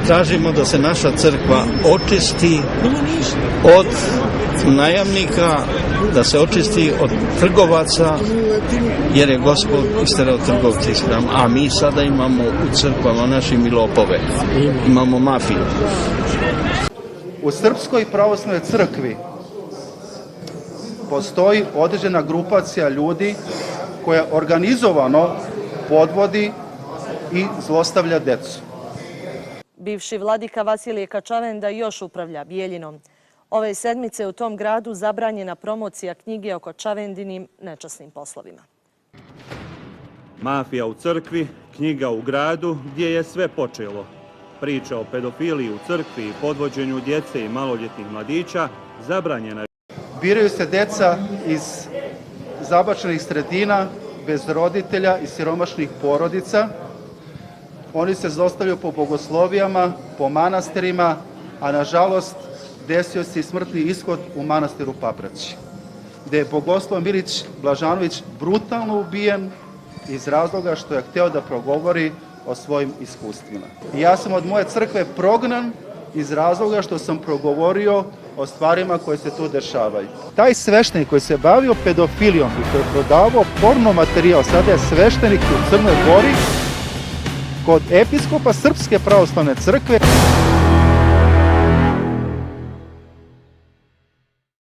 tražimo da se naša crkva očisti od najamnika, da se očisti od trgovaca, jer je Gospod isterao trgovce iz hrama, a mi sada imamo u crkvama našim i lopove, imamo mafiju. U Srpskoj pravoslavnoj crkvi postoji određena grupacija ljudi koja organizovano podvodi i zlostavlja decu. Bivši vladika Vasilije Kačavenda još upravlja Bijeljinom. Ove sedmice u tom gradu zabranjena promocija knjige o Kačavendinim nečasnim poslovima. Mafija u crkvi, knjiga u gradu, gdje je sve počelo. Priča o pedofiliji u crkvi i podvođenju djece i maloljetnih mladića zabranjena je. Biraju se deca iz zabačenih sredina, bez roditelja i siromašnih porodica. Oni se zlostavljaju po bogoslovijama, po manastirima, a nažalost desio se i smrtni ishod u manastiru Papraći, gde je bogoslov Milić Blažanović brutalno ubijen iz razloga što je hteo da progovori o svojim iskustvima. Ja sam od moje crkve prognan iz razloga što sam progovorio o stvarima koje se tu dešavaju. Taj sveštenik koji se bavio pedofilijom i koji je prodavao porno materijal, sada je sveštenik u Crnoj Gori kod episkopa Srpske pravoslavne crkve.